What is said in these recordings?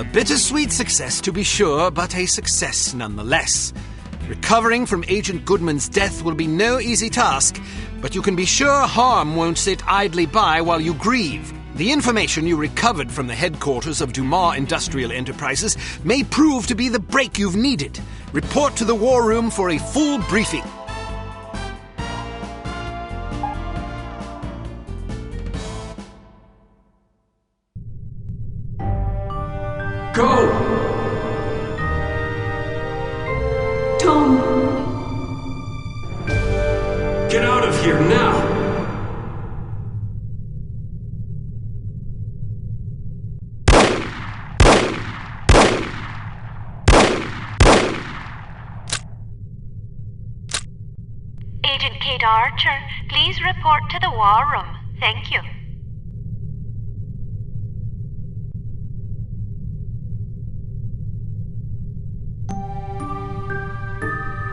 A bittersweet success, to be sure, but a success nonetheless. Recovering from Agent Goodman's death will be no easy task, but you can be sure harm won't sit idly by while you grieve. The information you recovered from the headquarters of Dumas Industrial Enterprises may prove to be the break you've needed. Report to the War Room for a full briefing. Go! Tom! Get out of here now! Agent Kate Archer, please report to the War Room. Thank you.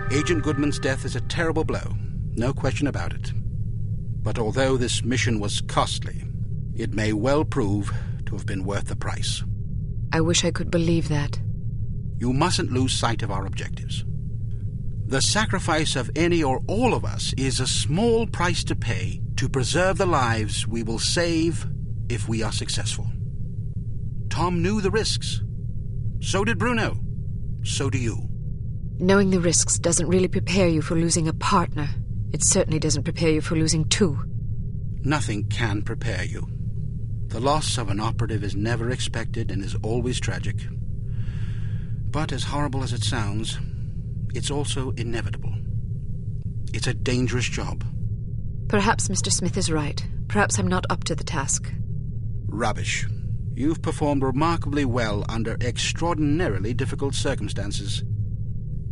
Agent Goodman's death is a terrible blow, no question about it. But although this mission was costly, it may well prove to have been worth the price. I wish I could believe that. You mustn't lose sight of our objectives. The sacrifice of any or all of us is a small price to pay to preserve the lives we will save if we are successful. Tom knew the risks. So did Bruno. So do you. Knowing the risks doesn't really prepare you for losing a partner. It certainly doesn't prepare you for losing two. Nothing can prepare you. The loss of an operative is never expected and is always tragic. But as horrible as it sounds, it's also inevitable. It's a dangerous job. Perhaps Mr. Smith is right. Perhaps I'm not up to the task. Rubbish. You've performed remarkably well under extraordinarily difficult circumstances.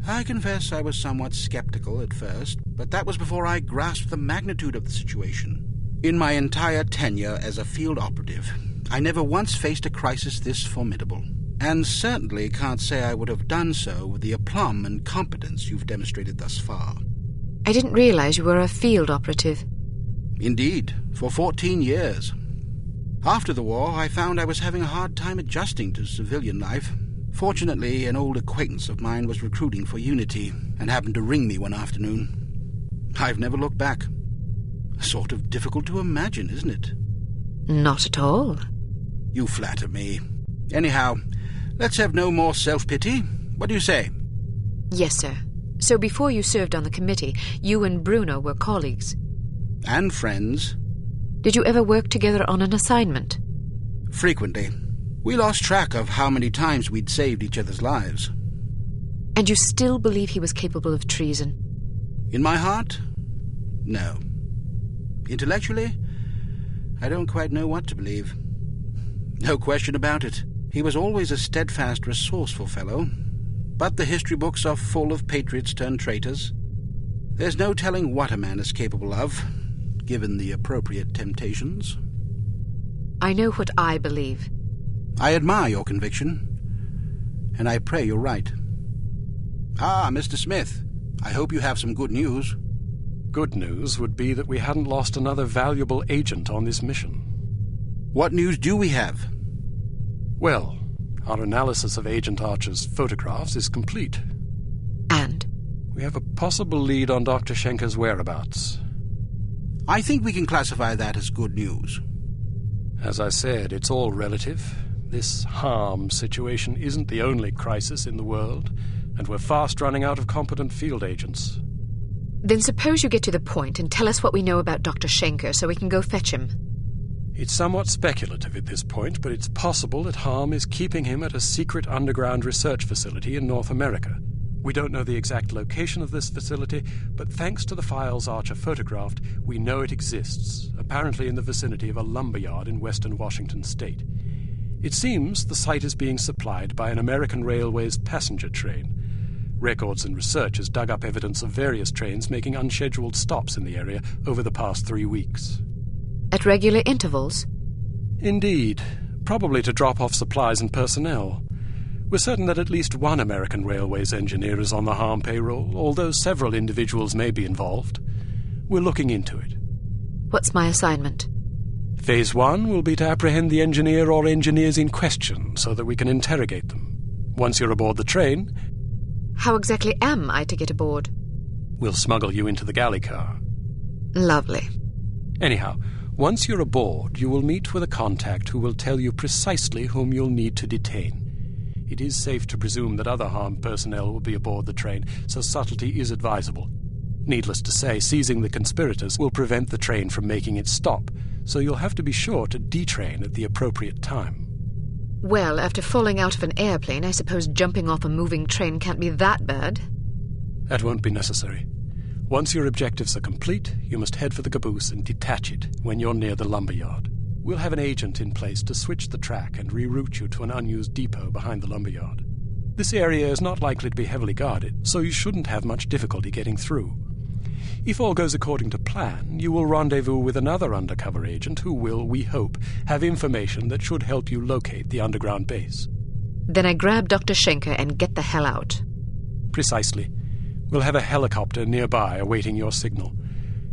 I confess I was somewhat skeptical at first, but that was before I grasped the magnitude of the situation. In my entire tenure as a field operative, I never once faced a crisis this formidable, and certainly can't say I would have done so with the aplomb and competence you've demonstrated thus far. I didn't realize you were a field operative. Indeed, for 14 years. After the war, I found I was having a hard time adjusting to civilian life. Fortunately, an old acquaintance of mine was recruiting for Unity and happened to ring me one afternoon. I've never looked back. Sort of difficult to imagine, isn't it? Not at all. You flatter me. Anyhow, let's have no more self-pity. What do you say? Yes, sir. So before you served on the committee, you and Bruno were colleagues. And friends. Did you ever work together on an assignment? Frequently. We lost track of how many times we'd saved each other's lives. And you still believe he was capable of treason? In my heart, no. Intellectually, I don't quite know what to believe. No question about it. He was always a steadfast, resourceful fellow, but the history books are full of patriots turned traitors. There's no telling what a man is capable of, given the appropriate temptations. I know what I believe. I admire your conviction, and I pray you're right. Ah, Mr. Smith, I hope you have some good news. Good news would be that we hadn't lost another valuable agent on this mission. What news do we have? Well, our analysis of Agent Archer's photographs is complete. And? We have a possible lead on Dr. Schenker's whereabouts. I think we can classify that as good news. As I said, it's all relative. This harm situation isn't the only crisis in the world, and we're fast running out of competent field agents. Then suppose you get to the point and tell us what we know about Dr. Schenker so we can go fetch him. It's somewhat speculative at this point, but it's possible that harm is keeping him at a secret underground research facility in North America. We don't know the exact location of this facility, but thanks to the files Archer photographed, we know it exists, apparently in the vicinity of a lumberyard in western Washington state. It seems the site is being supplied by an American Railways passenger train. Records and research has dug up evidence of various trains making unscheduled stops in the area over the past 3 weeks. At regular intervals? Indeed, probably to drop off supplies and personnel. We're certain that at least one American Railways engineer is on the harm payroll, although several individuals may be involved. We're looking into it. What's my assignment? Phase 1 will be to apprehend the engineer or engineers in question so that we can interrogate them. Once you're aboard the train... How exactly am I to get aboard? We'll smuggle you into the galley car. Lovely. Anyhow, once you're aboard, you will meet with a contact who will tell you precisely whom you'll need to detain. It is safe to presume that other harm personnel will be aboard the train, so subtlety is advisable. Needless to say, seizing the conspirators will prevent the train from making its stop, so you'll have to be sure to detrain at the appropriate time. Well, after falling out of an airplane, I suppose jumping off a moving train can't be that bad. That won't be necessary. Once your objectives are complete, you must head for the caboose and detach it when you're near the lumberyard. We'll have an agent in place to switch the track and reroute you to an unused depot behind the lumberyard. This area is not likely to be heavily guarded, so you shouldn't have much difficulty getting through. If all goes according to plan, you will rendezvous with another undercover agent who will, we hope, have information that should help you locate the underground base. Then I grab Dr. Schenker and get the hell out. Precisely. We'll have a helicopter nearby awaiting your signal.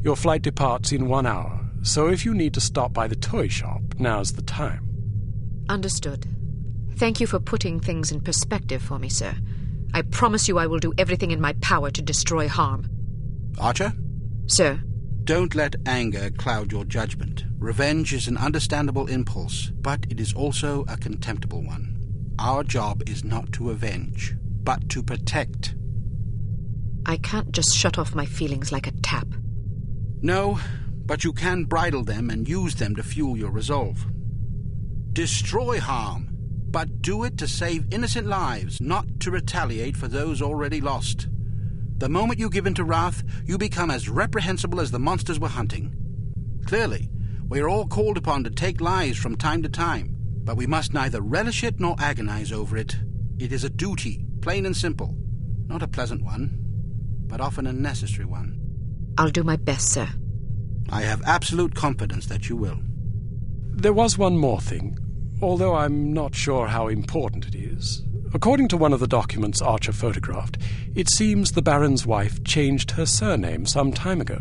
Your flight departs in 1 hour, so if you need to stop by the toy shop, now's the time. Understood. Thank you for putting things in perspective for me, sir. I promise you I will do everything in my power to destroy harm. Archer? Sir. Don't let anger cloud your judgment. Revenge is an understandable impulse, but it is also a contemptible one. Our job is not to avenge, but to protect. I can't just shut off my feelings like a tap. No, but you can bridle them and use them to fuel your resolve. Destroy harm, but do it to save innocent lives, not to retaliate for those already lost. The moment you give in to wrath, you become as reprehensible as the monsters we're hunting. Clearly, we are all called upon to take lives from time to time, but we must neither relish it nor agonize over it. It is a duty, plain and simple. Not a pleasant one, but often a necessary one. I'll do my best, sir. I have absolute confidence that you will. There was one more thing, although I'm not sure how important it is. According to one of the documents Archer photographed, it seems the Baron's wife changed her surname some time ago.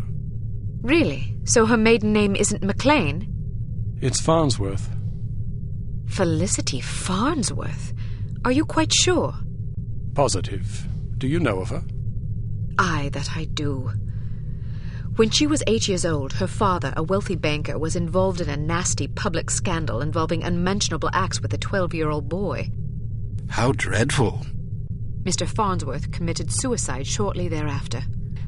Really? So her maiden name isn't McLean? It's Farnsworth. Felicity Farnsworth? Are you quite sure? Positive. Do you know of her? Aye, that I do. When she was 8 years old, her father, a wealthy banker, was involved in a nasty public scandal involving unmentionable acts with a 12-year-old boy. How dreadful. Mr. Farnsworth committed suicide shortly thereafter.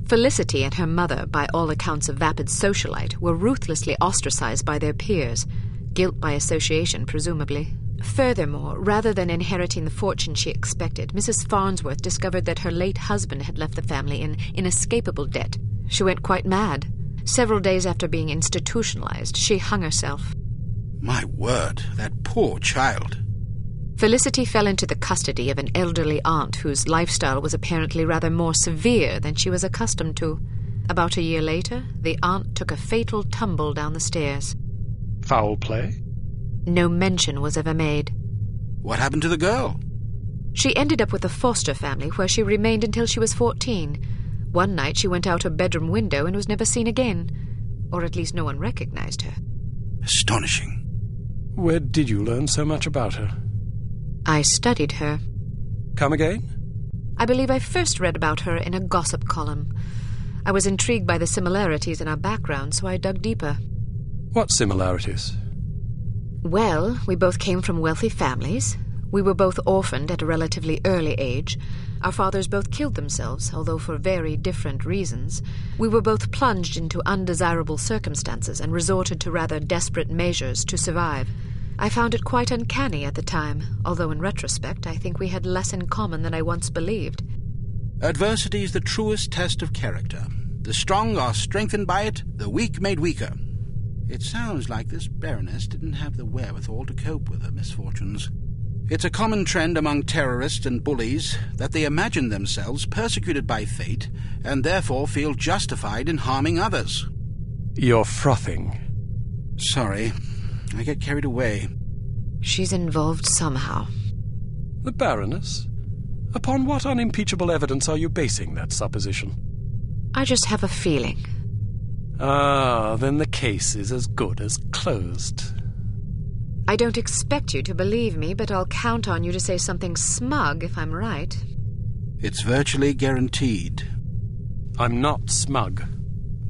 Felicity and her mother, by all accounts a vapid socialite, were ruthlessly ostracized by their peers. Guilt by association, presumably. Furthermore, rather than inheriting the fortune she expected, Mrs. Farnsworth discovered that her late husband had left the family in inescapable debt. She went quite mad. Several days after being institutionalized, she hung herself. My word, that poor child. Felicity fell into the custody of an elderly aunt whose lifestyle was apparently rather more severe than she was accustomed to. About a year later, the aunt took a fatal tumble down the stairs. Foul play? No mention was ever made. What happened to the girl? She ended up with a foster family where she remained until she was 14. One night she went out her bedroom window and was never seen again. Or at least no one recognized her. Astonishing. Where did you learn so much about her? I studied her. Come again? I believe I first read about her in a gossip column. I was intrigued by the similarities in our background, so I dug deeper. What similarities? Well, we both came from wealthy families. We were both orphaned at a relatively early age. Our fathers both killed themselves, although for very different reasons. We were both plunged into undesirable circumstances and resorted to rather desperate measures to survive. I found it quite uncanny at the time, although in retrospect I think we had less in common than I once believed. Adversity is the truest test of character. The strong are strengthened by it, the weak made weaker. It sounds like this Baroness didn't have the wherewithal to cope with her misfortunes. It's a common trend among terrorists and bullies that they imagine themselves persecuted by fate and therefore feel justified in harming others. You're frothing. Sorry, I get carried away. She's involved somehow. The Baroness? Upon what unimpeachable evidence are you basing that supposition? I just have a feeling. Ah, then the case is as good as closed. I don't expect you to believe me, but I'll count on you to say something smug if I'm right. It's virtually guaranteed. I'm not smug.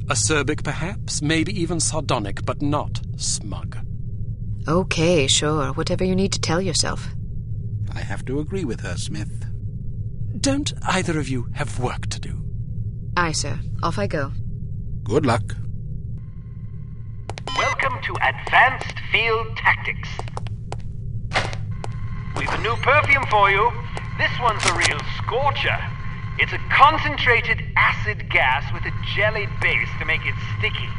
Acerbic, perhaps, maybe even sardonic, but not smug. Okay, sure. Whatever you need to tell yourself. I have to agree with her, Smith. Don't either of you have work to do? Aye, sir. Off I go. Good luck. Welcome to Advanced Field Tactics. We've a new perfume for you. This one's a real scorcher. It's a concentrated acid gas with a jelly base to make it sticky.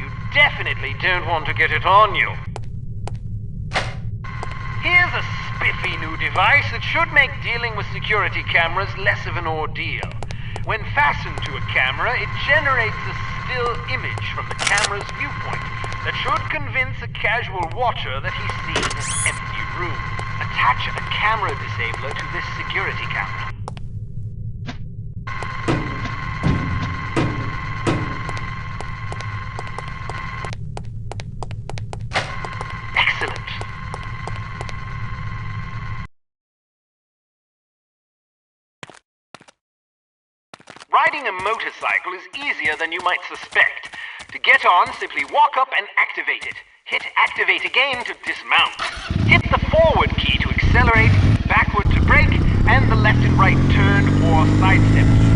You definitely don't want to get it on you. Here's a spiffy new device that should make dealing with security cameras less of an ordeal. When fastened to a camera, it generates a still image from the camera's viewpoint that should convince a casual watcher that he's seen an empty room. Attach a camera disabler to this security camera. Excellent. Riding a motorcycle is easier than you might suspect. To get on, simply walk up and activate it. Hit activate again to dismount. Hit the forward key to accelerate, backward to brake, and the left and right turn or sidestep key.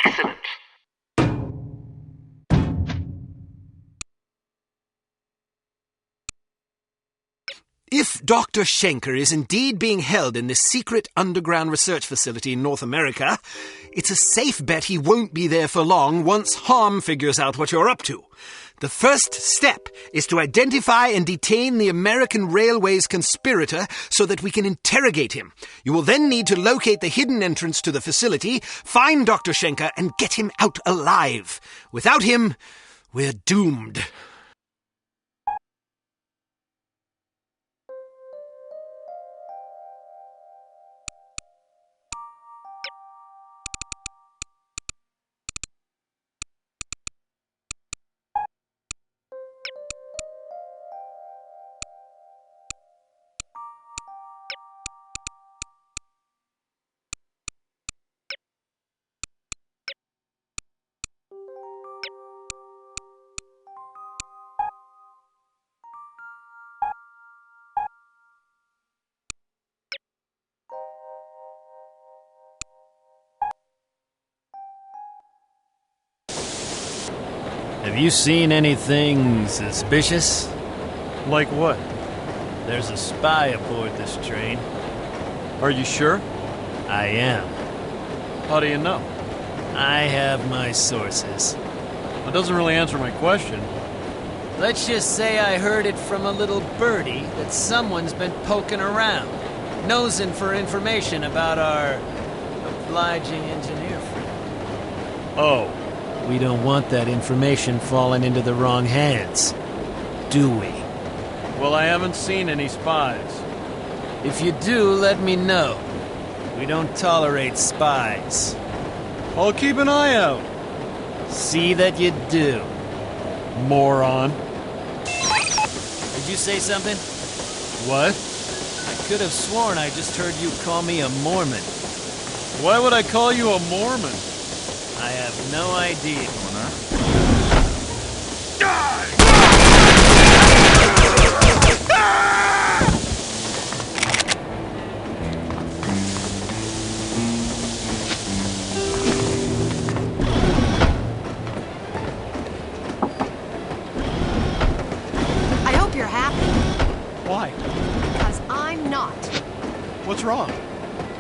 Excellent. If Dr. Schenker is indeed being held in this secret underground research facility in North America, it's a safe bet he won't be there for long once Harm figures out what you're up to. The first step is to identify and detain the American Railways conspirator so that we can interrogate him. You will then need to locate the hidden entrance to the facility, find Dr. Schenker, and get him out alive. Without him, we're doomed. Have you seen anything suspicious? Like what? There's a spy aboard this train. Are you sure? I am. How do you know? I have my sources. That doesn't really answer my question. Let's just say I heard it from a little birdie that someone's been poking around, nosing for information about our obliging engineer friend. Oh. We don't want that information falling into the wrong hands, do we? Well, I haven't seen any spies. If you do, let me know. We don't tolerate spies. I'll keep an eye out. See that you do. Moron. Did you say something? What? I could have sworn I just heard you call me a Mormon. Why would I call you a Mormon? I have no idea.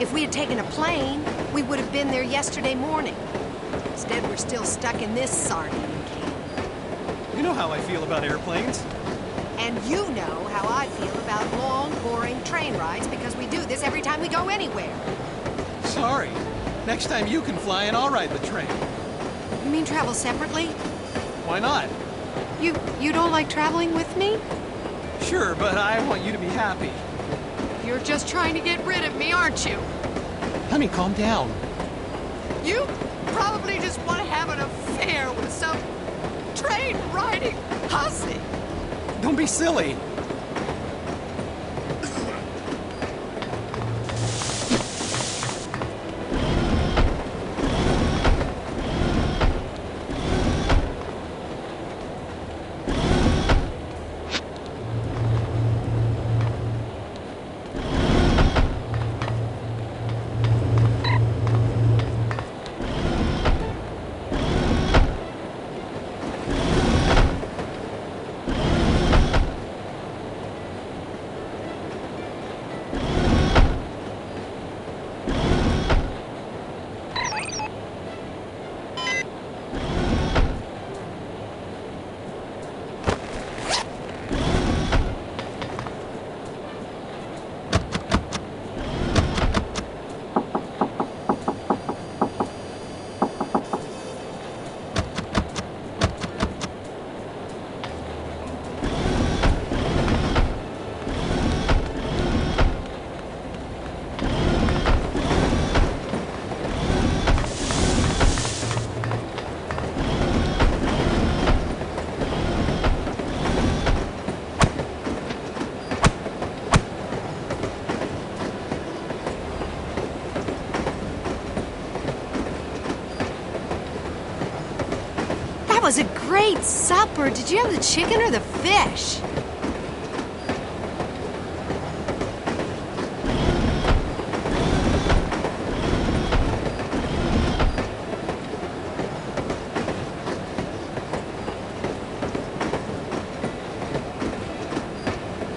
If we had taken a plane, we would have been there yesterday morning. Instead, we're still stuck in this sardine can. You know how I feel about airplanes. And you know how I feel about long, boring train rides because we do this every time we go anywhere. Sorry. Next time you can fly and I'll ride the train. You mean travel separately? Why not? You don't like traveling with me? Sure, but I want you to be happy. You're just trying to get rid of me, aren't you? Honey, calm down. You probably just want to have an affair with some train-riding hussy. Don't be silly. That was a great supper. Did you have the chicken or the fish?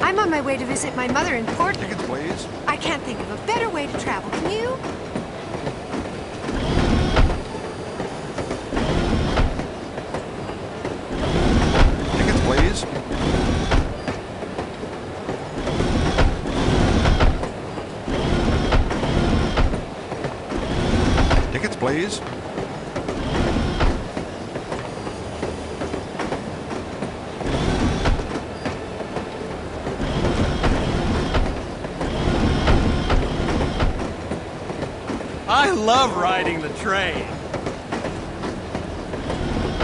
I'm on my way to visit my mother in Portland. Tickets, please. I can't think of a better way to travel. Can you? Tickets, please. Tickets, please. I love riding the train.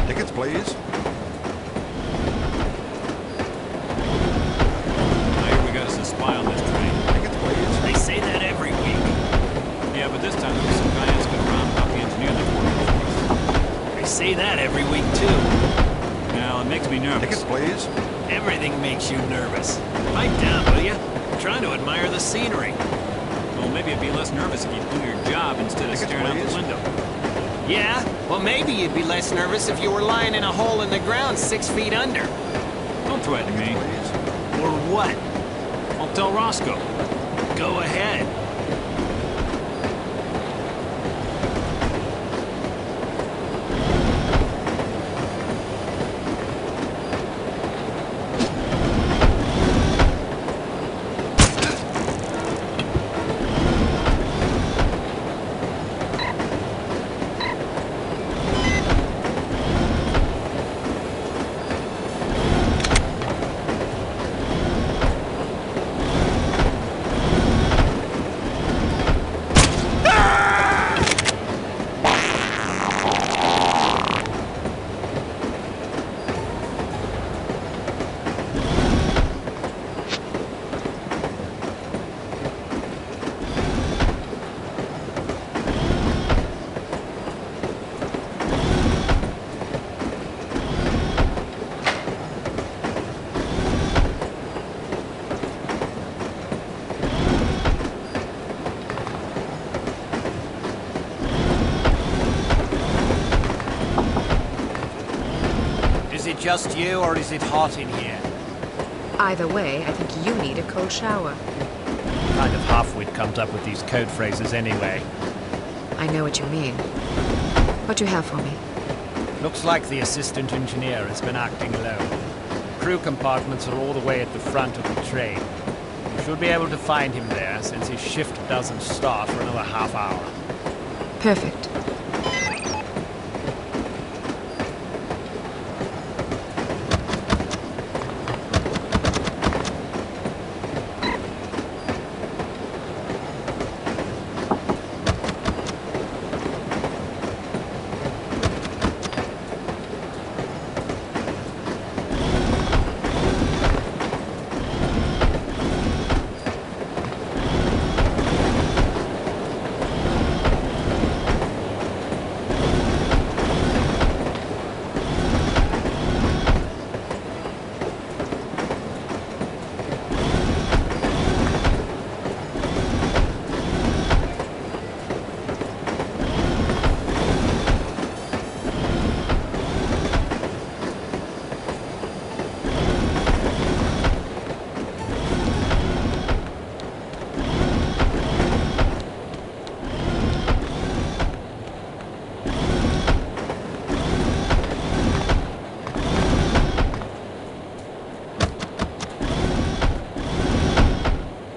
Tickets, please. I hear we got us a spy on this train. Tickets, please. They say that every week. Yeah, but this time there was some guy asking around about the engineer that's working for us. They say that every week, too. Now, it makes me nervous. Tickets, please. Everything makes you nervous. Pipe down, will you? I'm trying to admire the scenery. Well, maybe I'd be less nervous if you do your job instead of Tickets, staring out please. the window. Yeah? Well, maybe you'd be less nervous if you were lying in a hole in the ground 6 feet under. Don't threaten me. Please. Or what? I'll tell Roscoe. Go ahead. Is it just you, or is it hot in here? Either way, I think you need a cold shower. kind of halfwit comes up with these code phrases anyway? I know what you mean. What do you have for me? Looks like the assistant engineer has been acting alone. Crew compartments are all the way at the front of the train. You should be able to find him there, since his shift doesn't start for another half hour. Perfect.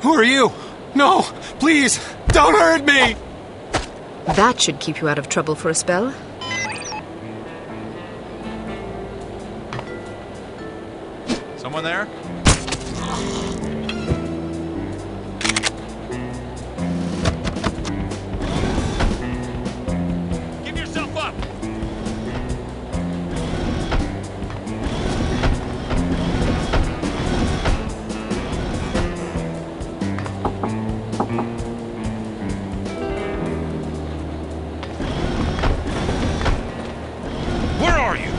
Who are you? No! Please! Don't hurt me! That should keep you out of trouble for a spell. Someone there? Give yourself up! Where are you?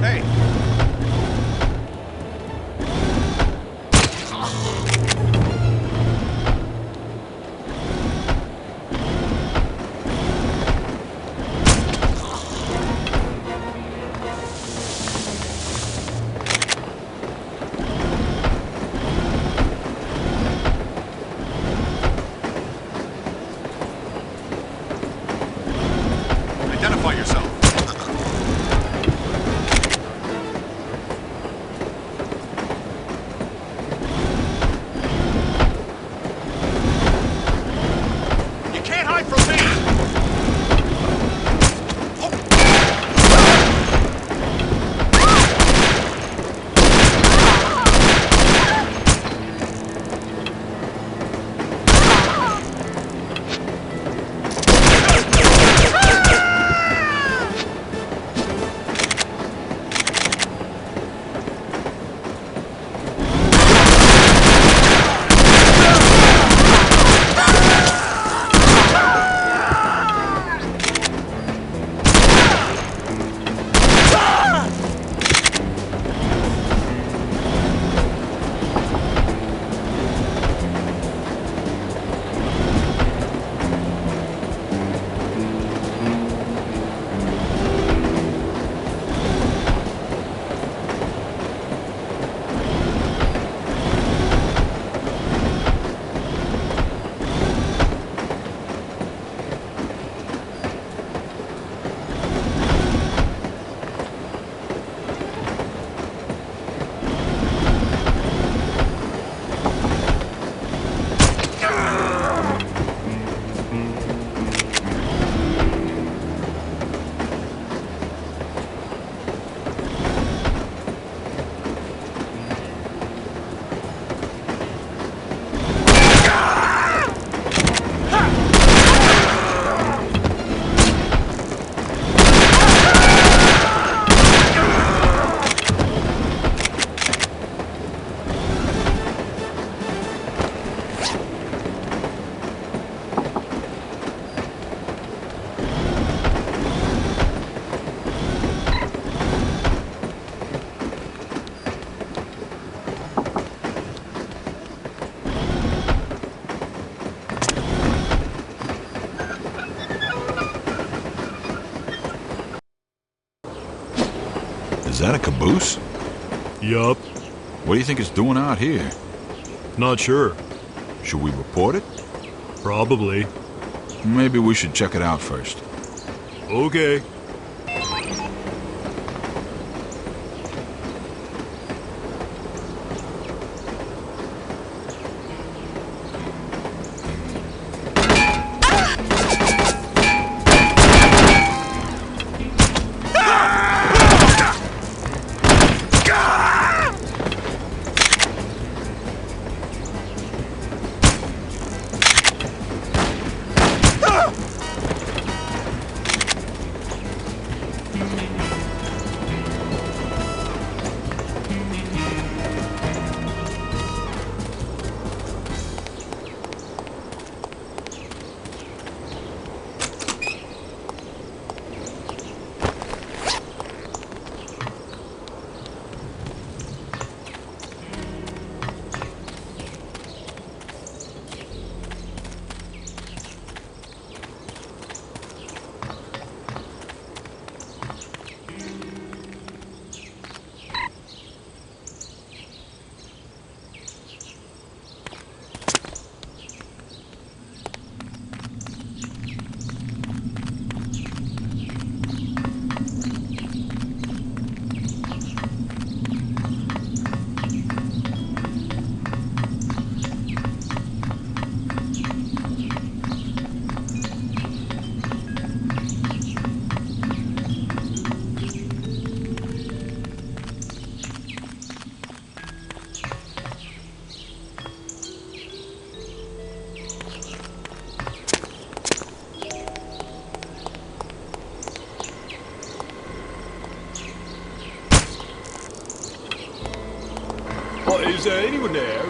Hey! Identify yourself. You can't hide from me! Is that a caboose? Yup. What do you think it's doing out here? Not sure. Should we report it? Probably. Maybe we should check it out first. Okay. Is there anyone there?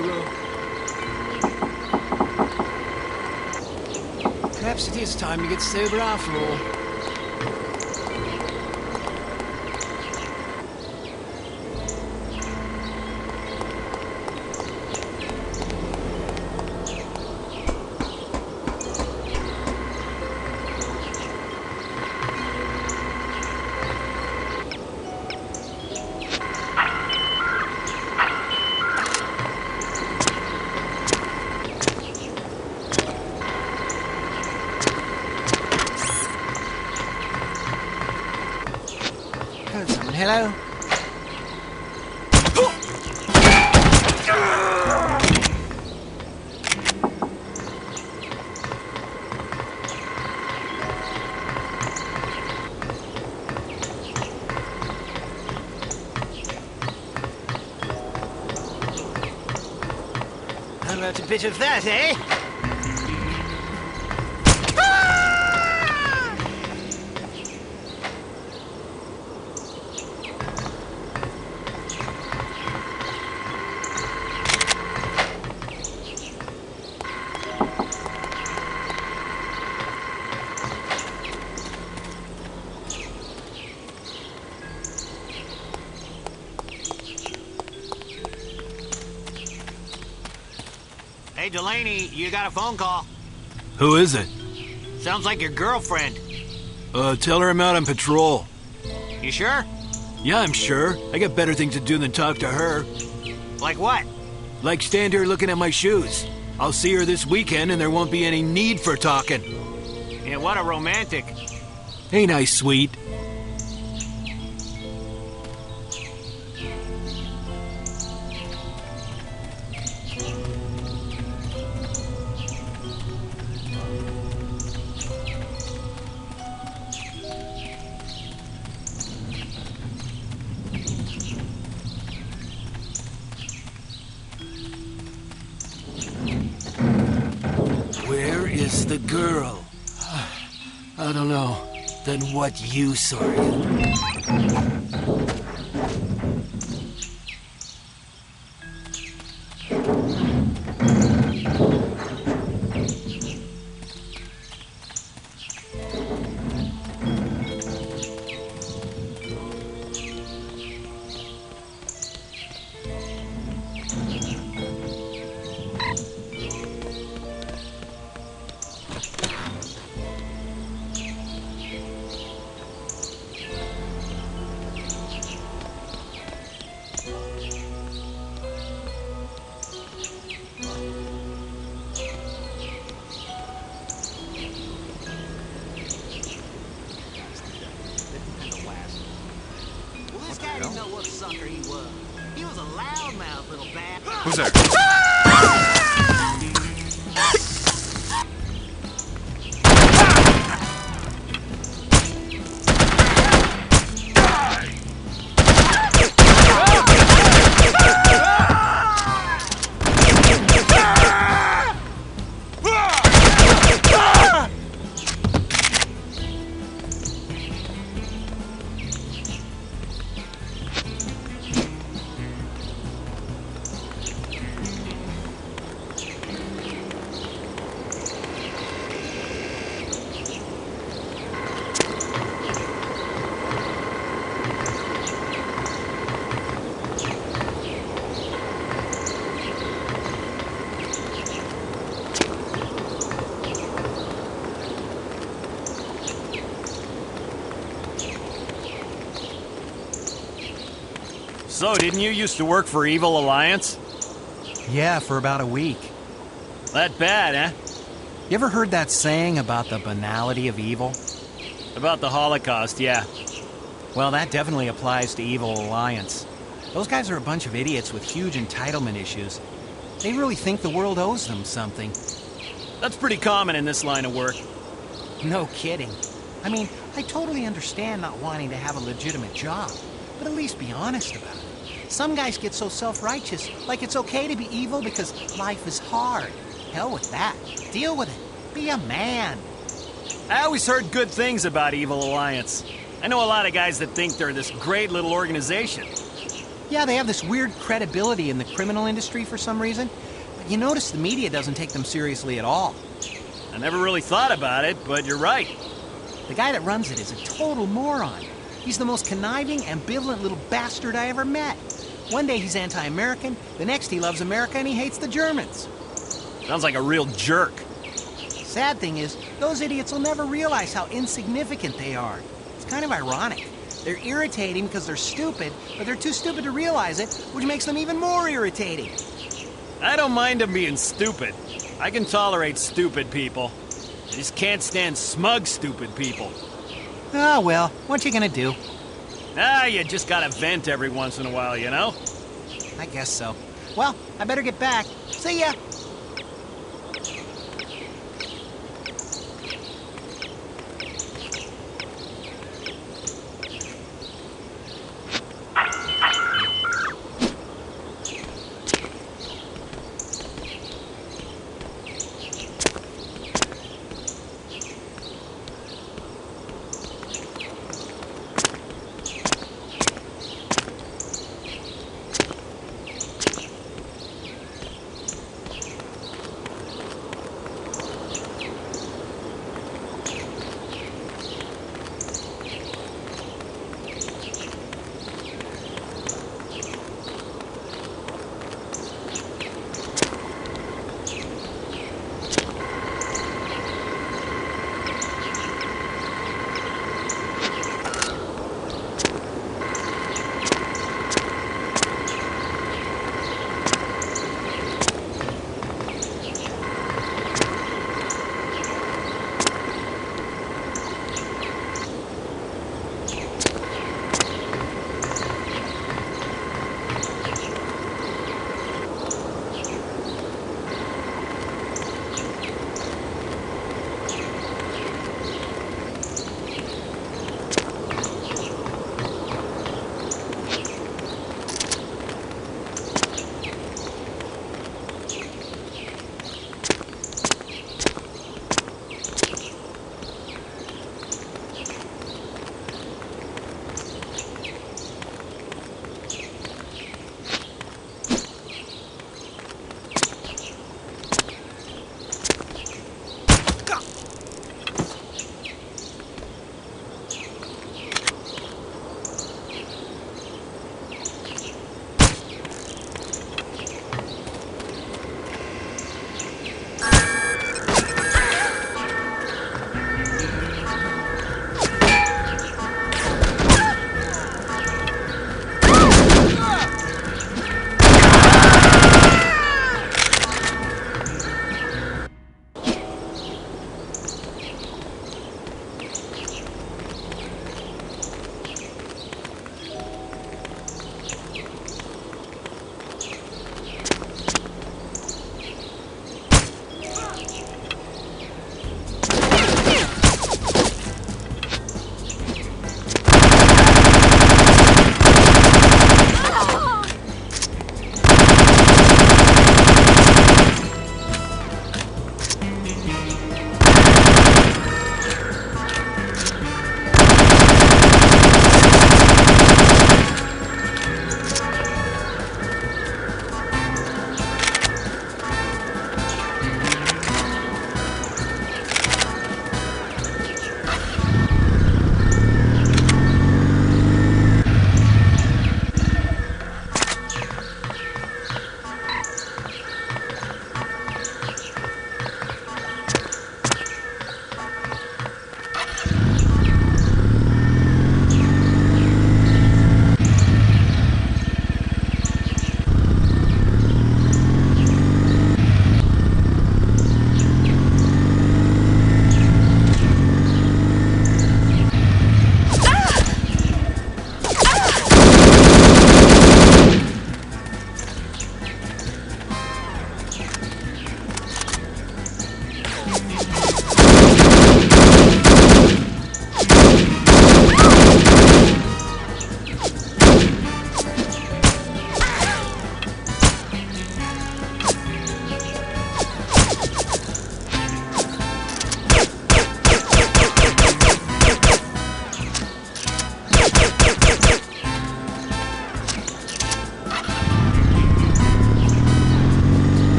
Perhaps it is time to get sober after all. Hello? How about a bit of that, eh? Hey, Delaney, you got a phone call. Who is it? Sounds like your girlfriend. Tell her I'm out on patrol. You sure? Yeah, I'm sure. I got better things to do than talk to her. Like what? Like stand here looking at my shoes. I'll see her this weekend and there won't be any need for talking. Yeah, what a romantic. Ain't I sweet? Where is the girl? I don't know. Then what use are you? know what sucker he was. He was a loudmouth little bat. Who's there? So, didn't you used to work for Evil Alliance? Yeah, for about a week. That bad, eh? You ever heard that saying about the banality of evil? About the Holocaust, yeah. Well, that definitely applies to Evil Alliance. Those guys are a bunch of idiots with huge entitlement issues. They really think the world owes them something. That's pretty common in this line of work. No kidding. I mean, I totally understand not wanting to have a legitimate job, but at least be honest about it. Some guys get so self-righteous, like it's okay to be evil because life is hard. Hell with that. Deal with it. Be a man. I always heard good things about Evil Alliance. I know a lot of guys that think they're this great little organization. Yeah, they have this weird credibility in the criminal industry for some reason, but you notice the media doesn't take them seriously at all. I never really thought about it, but you're right. The guy that runs it is a total moron. He's the most conniving, ambivalent little bastard I ever met. One day he's anti-American, the next he loves America and he hates the Germans. Sounds like a real jerk. Sad thing is, those idiots will never realize how insignificant they are. It's kind of ironic. They're irritating because they're stupid, but they're too stupid to realize it, which makes them even more irritating. I don't mind them being stupid. I can tolerate stupid people. I just can't stand smug, stupid people. Ah, well, what you gonna do? You just gotta vent every once in a while, you know? I guess so. Well, I better get back. See ya!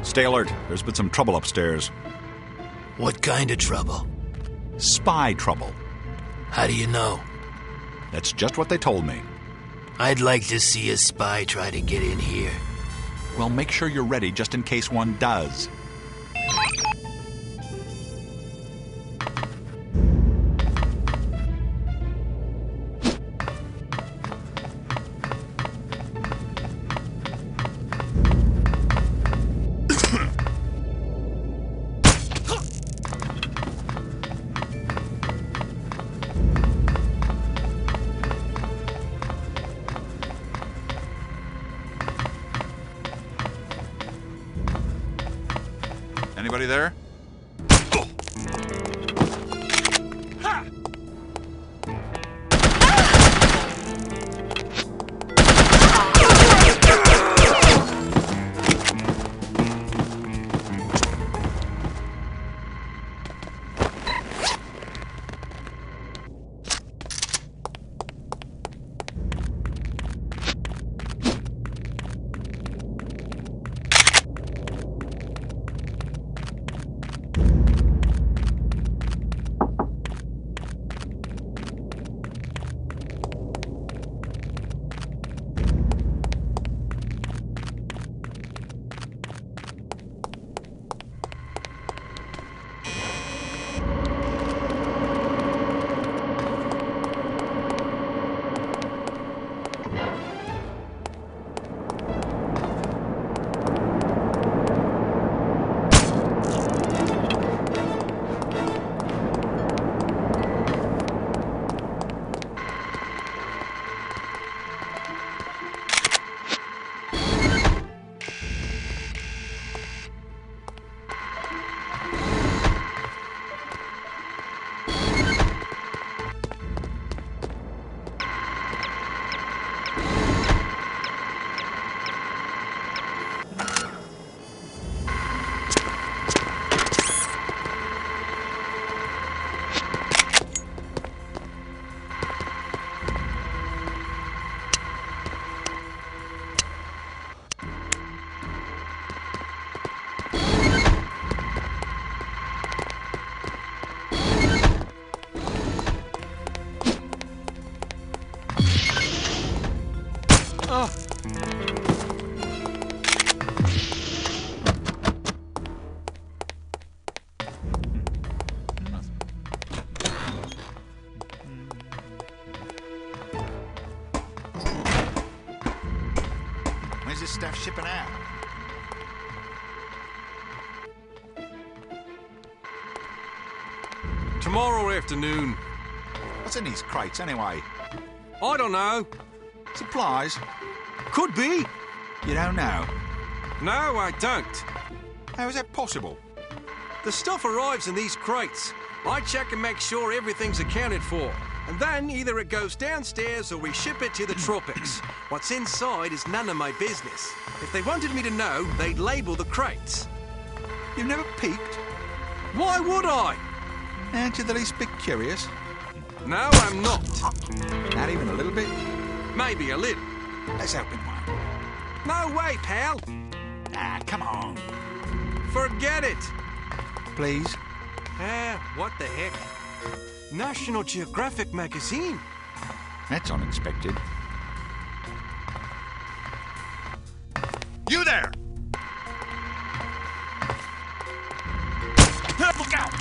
Stay alert. There's been some trouble upstairs. What kind of trouble? Spy trouble. How do you know? That's just what they told me. I'd like to see a spy try to get in here. Well, make sure you're ready just in case one does. Anybody there? When's this stuff shipping out? Tomorrow afternoon. What's in these crates, anyway? I don't know. Supplies? Could be. You don't know? No, I don't. How is that possible? The stuff arrives in these crates. I check and make sure everything's accounted for. And then either it goes downstairs or we ship it to the tropics. What's inside is none of my business. If they wanted me to know, they'd label the crates. You've never peeked? Why would I? Aren't you the least bit curious? No, I'm not. Not even a little bit? Maybe a little. Let's open one. No way, pal. Ah, come on. Forget it. Please? What the heck? National Geographic magazine. That's unexpected. You there! Look out! Look out!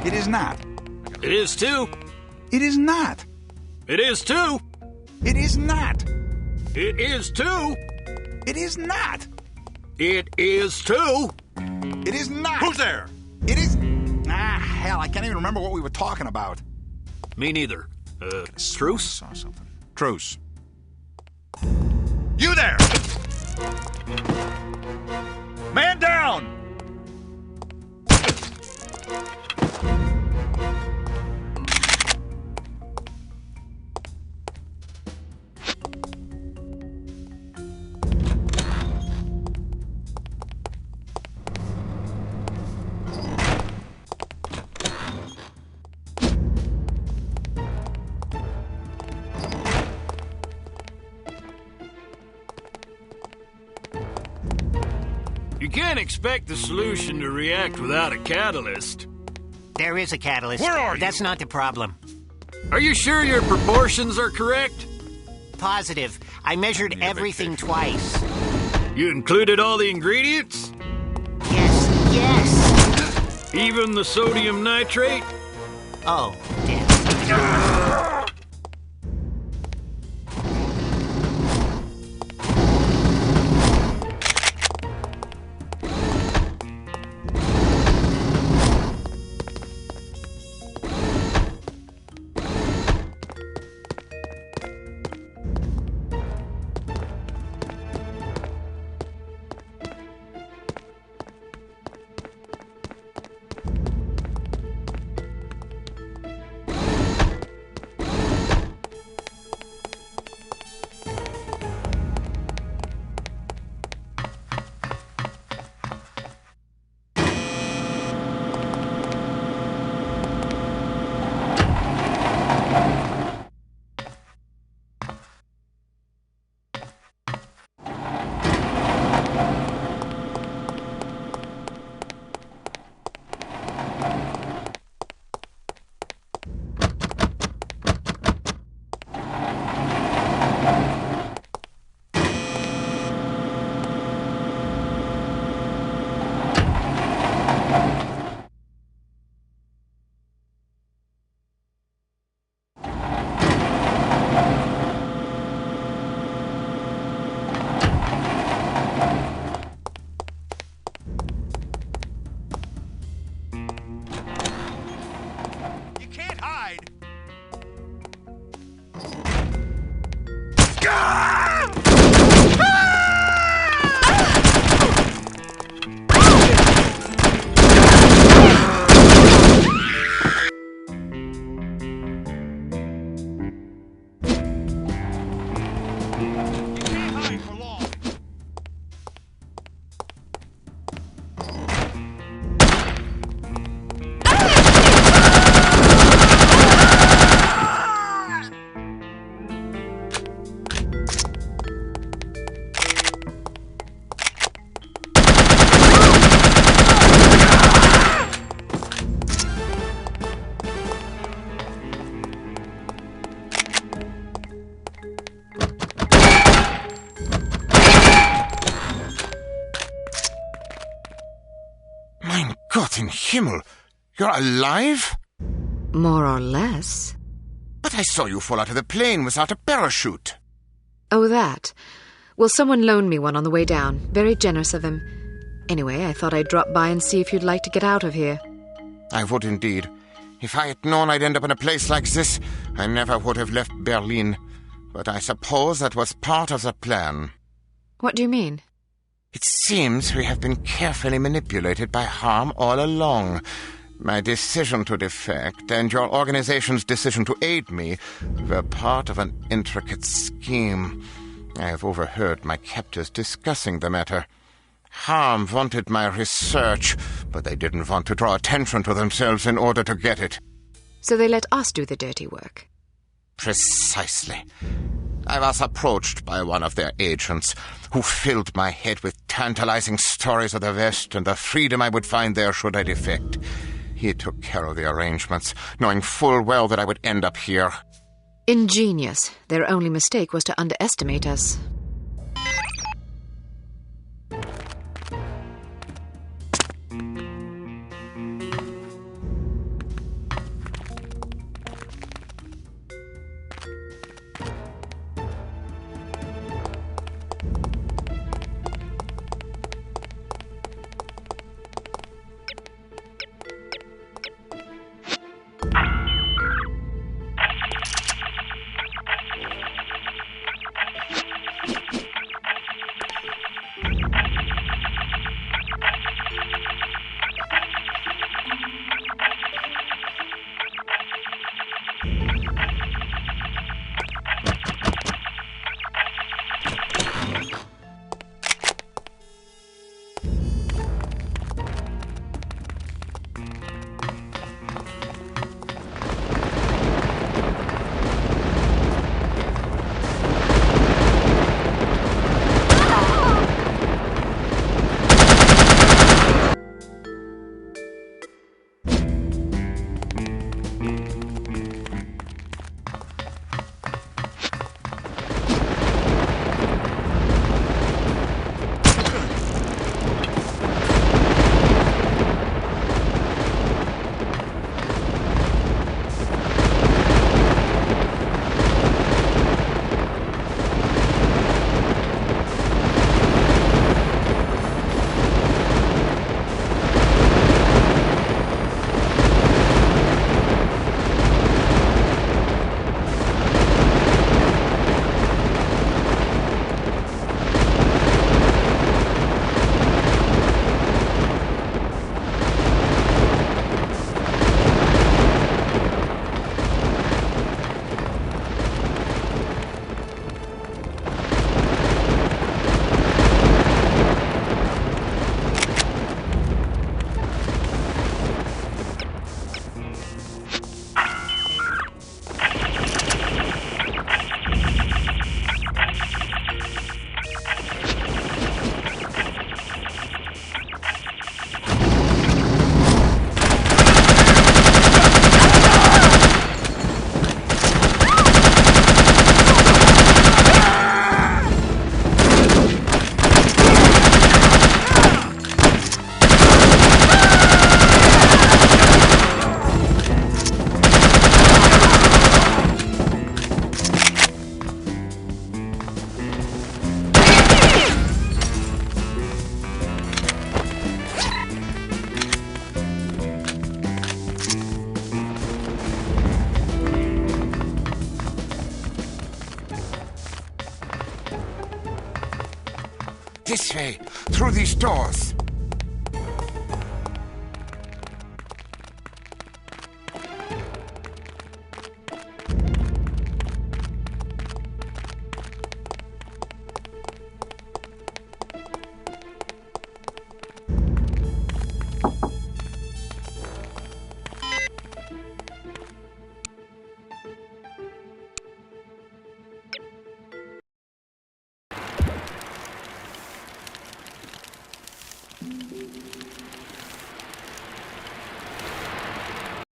It is not. It is too. It is not. It is too. It is not. It is too. It is not. It is too. It is not. Who's there? It is... Ah, hell, I can't even remember what we were talking about. Me neither. Truce? Saw something. Truce. You there! Man down! You can't expect the solution to react without a catalyst. There is a catalyst. Where are you? That's not the problem. Are you sure your proportions are correct? Positive. I measured everything twice. You included all the ingredients? Yes. Even the sodium nitrate? Oh, damn. Gott in Himmel! You're alive? More or less. But I saw you fall out of the plane without a parachute. Oh, that. Well, someone loaned me one on the way down. Very generous of him. Anyway, I thought I'd drop by and see if you'd like to get out of here. I would indeed. If I had known I'd end up in a place like this, I never would have left Berlin. But I suppose that was part of the plan. What do you mean? It seems we have been carefully manipulated by Harm all along. My decision to defect and your organization's decision to aid me were part of an intricate scheme. I have overheard my captors discussing the matter. Harm wanted my research, but they didn't want to draw attention to themselves in order to get it. So they let us do the dirty work. Precisely. I was approached by one of their agents, who filled my head with tantalizing stories of the West and the freedom I would find there should I defect. He took care of the arrangements, knowing full well that I would end up here. Ingenious. Their only mistake was to underestimate us. This way, through these doors.